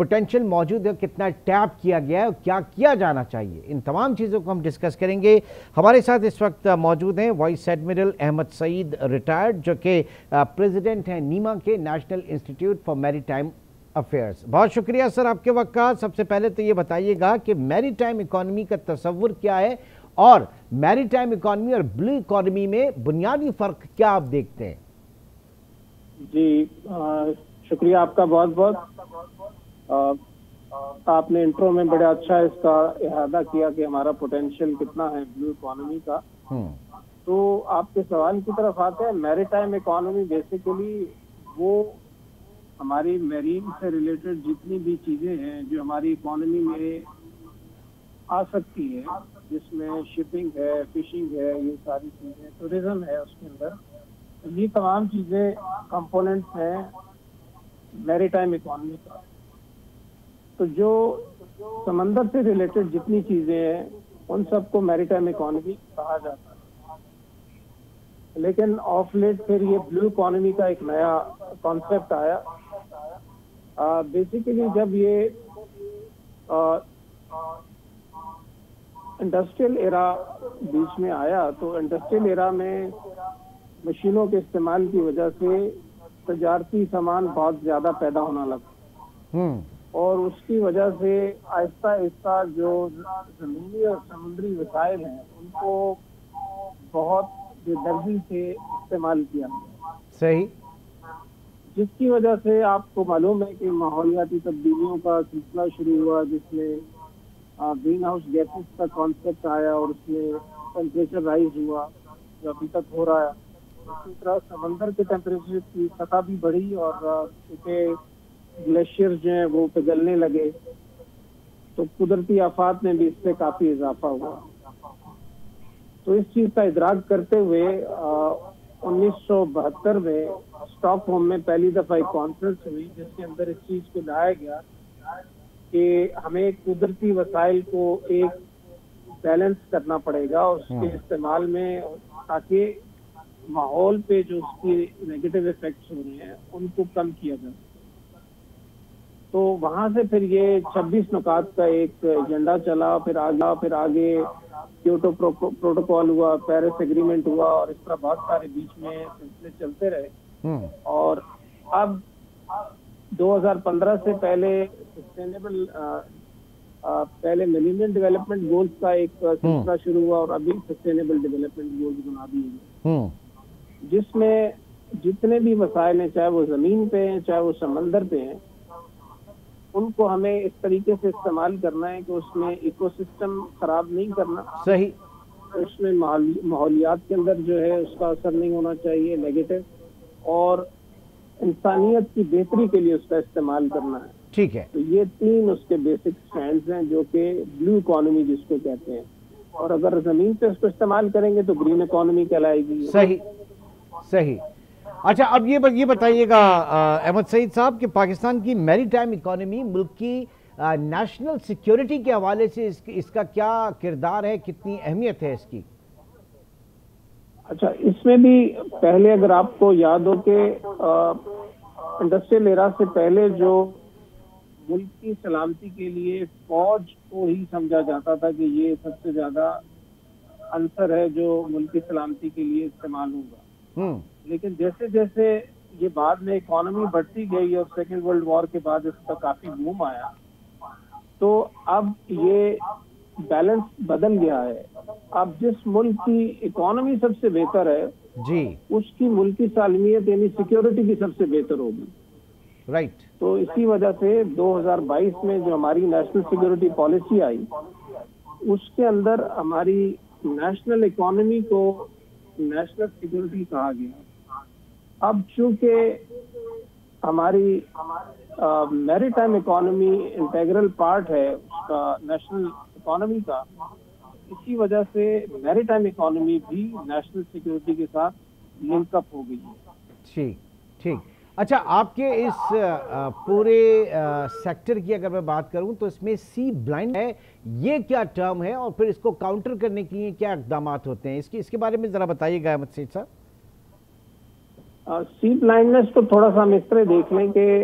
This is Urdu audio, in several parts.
پوٹینشیل موجود ہے، کتنا ٹیپ کیا گیا ہے اور کیا کیا جانا چاہیے، ان تمام چیزوں کو ہم ڈسکس کریں گے۔ ہمارے ساتھ اس وقت موجود ہیں وائس ایڈمرل احمد سعید ریٹائرڈ، جو کہ پریزیڈنٹ ہیں نیما کے، نیشنل انسٹیٹیوٹ فار میری ٹائم افیئرز۔ بہت شکریہ سر آپ کے وقت کا۔ سب سے پہلے تو یہ بتائیے گا کہ میری ٹائم اکانومی کا تصور کیا ہے، اور میری ٹائم اکانومی اور بلو اکانومی میں بنیادی فرق کیا آپ دیکھتے ہیں؟ جی شکریہ آپ کا بہت بہت۔ آپ نے انٹرو میں بڑا اچھا اس کا احاطہ کیا کہ ہمارا پوٹینشیل کتنا ہے بلو اکانومی کا۔ تو آپ کے سوال کی طرف آتے ہیں، میری ٹائم اکانومی بیسیکلی وہ ہماری میرین سے ریلیٹڈ جتنی بھی چیزیں ہیں جو ہماری اکانومی میں آ سکتی ہے، جس میں شپنگ ہے، فشنگ ہے، یہ ساری چیزیں، ٹورزم ہے اس کے اندر، یہ تمام چیزیں کمپوننٹس ہیں میری ٹائم اکانومی کا۔ تو جو سمندر سے ریلیٹڈ جتنی چیزیں ہیں ان سب کو میری ٹائم اکانومی کہا جاتا ہے۔ لیکن آف لیٹ پھر یہ بلو اکانومی کا ایک نیا کانسیپٹ آیا۔ بیسیکلی جب یہ انڈسٹریل ایرا بیچ میں آیا تو انڈسٹریل ایرا میں مشینوں کے استعمال کی وجہ سے تجارتی سامان بہت زیادہ پیدا ہونا لگا، اور اس کی وجہ سے آہستہ آہستہ جو زمینی اور سمندری وسائل ہیں ان کو بہت بے دردی سے استعمال کیا گیا۔ صحیح۔ جس کی وجہ سے آپ کو معلوم ہے کہ ماحولیاتی تبدیلیوں کا سلسلہ شروع ہوا، جس میں گرین ہاؤس گیسز کا کانسیپٹ آیا اور اس میں ٹیمپریچر رائز ہوا جو ابھی تک ہو رہا ہے۔ اسی طرح سمندر کے ٹیمپریچر کی سطح بھی بڑھی، اور کیونکہ گلیشیئر جو ہیں وہ پگھلنے لگے تو قدرتی آفات میں بھی اس سے کافی اضافہ ہوا۔ تو اس چیز کا ادراک کرتے ہوئے 1972 میں اسٹاک ہوم میں پہلی دفعہ ایک کانفرنس ہوئی، جس کے اندر اس چیز کو لایا گیا کہ ہمیں قدرتی وسائل کو ایک بیلنس کرنا پڑے گا اس کے استعمال میں، تاکہ ماحول پہ جو اس کی نیگیٹو ایفیکٹس ہو رہے ہیں ان کو کم کیا جائے۔ تو وہاں سے پھر یہ 26 نکات کا ایک ایجنڈا چلا، پھر آگے کیوٹو پروٹوکول ہوا، پیرس ایگریمنٹ ہوا، اور اس طرح بہت سارے بیچ میں سلسلے چلتے رہے۔ اور اب 2015 سے پہلے سسٹینیبل پہلے ملینیم ڈیولپمنٹ گولز کا ایک سلسلہ شروع ہوا، اور ابھی سسٹینیبل ڈیولپمنٹ گولز بنا دیے گئے، جس میں جتنے بھی وسائل ہیں، چاہے وہ زمین پہ ہیں چاہے وہ سمندر پہ ہیں، ان کو ہمیں اس طریقے سے استعمال کرنا ہے کہ اس میں ایکو سسٹم خراب نہیں کرنا۔ صحیح۔ اس میں ماحولیات کے اندر جو ہے اس کا اثر نہیں ہونا چاہیے نیگیٹو، اور انسانیت کی بہتری کے لیے اس کا استعمال کرنا ہے۔ ٹھیک ہے۔ تو یہ 3 اس کے بیسک سٹینڈز ہیں جو کہ بلو اکانومی جس کو کہتے ہیں، اور اگر زمین پہ اس کو استعمال کریں گے تو گرین اکانومی کہلائے گی۔ صحیح صحیح۔ اچھا، اب یہ بتائیے گا احمد سعید صاحب کہ پاکستان کی میری ٹائم اکانومی ملک کی نیشنل سیکیورٹی کے حوالے سے اس کا کیا کردار ہے، کتنی اہمیت ہے اس کی؟ اچھا، اس میں بھی پہلے اگر آپ کو یاد ہو کہ انڈسٹریل ایرا سے پہلے جو ملک کی سلامتی کے لیے فوج کو ہی سمجھا جاتا تھا کہ یہ سب سے زیادہ عنصر ہے جو ملک کی سلامتی کے لیے استعمال ہوگا، لیکن جیسے جیسے یہ بعد میں اکانومی بڑھتی گئی اور سیکنڈ ورلڈ وار کے بعد اس کا کافی بوم آیا، تو اب یہ بیلنس بدل گیا ہے۔ اب جس ملک کی اکانومی سب سے بہتر ہے جی، اس کی ملکی سالمیت یعنی سیکیورٹی بھی سب سے بہتر ہوگی۔ رائٹ۔ تو اسی وجہ سے 2022 میں جو ہماری نیشنل سیکیورٹی پالیسی آئی، اس کے اندر ہماری نیشنل اکانومی کو نیشنل سیکیورٹی کہا گیا۔ اب چونکہ ہماری میری ٹائم اکانومی انٹیگرل پارٹ ہے اس کا نیشنل اکانومی کا، اسی وجہ سے میری ٹائم اکانومی بھی نیشنل سیکیورٹی کے ساتھ لنک اپ ہو گئی ہے۔ ٹھیک۔ اچھا، آپ کے اس پورے سیکٹر کی اگر میں بات کروں تو اس میں سی بلائنڈ ہے، یہ کیا ٹرم ہے اور پھر اس کو کاؤنٹر کرنے کے لیے کیا اقدامات ہوتے ہیں؟ اس کے بارے میں ذرا بتائیے گا احمد سعید صاحب۔ سی بلائنڈنس کو تھوڑا سا ہم اس طرح دیکھ لیں کہ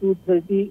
230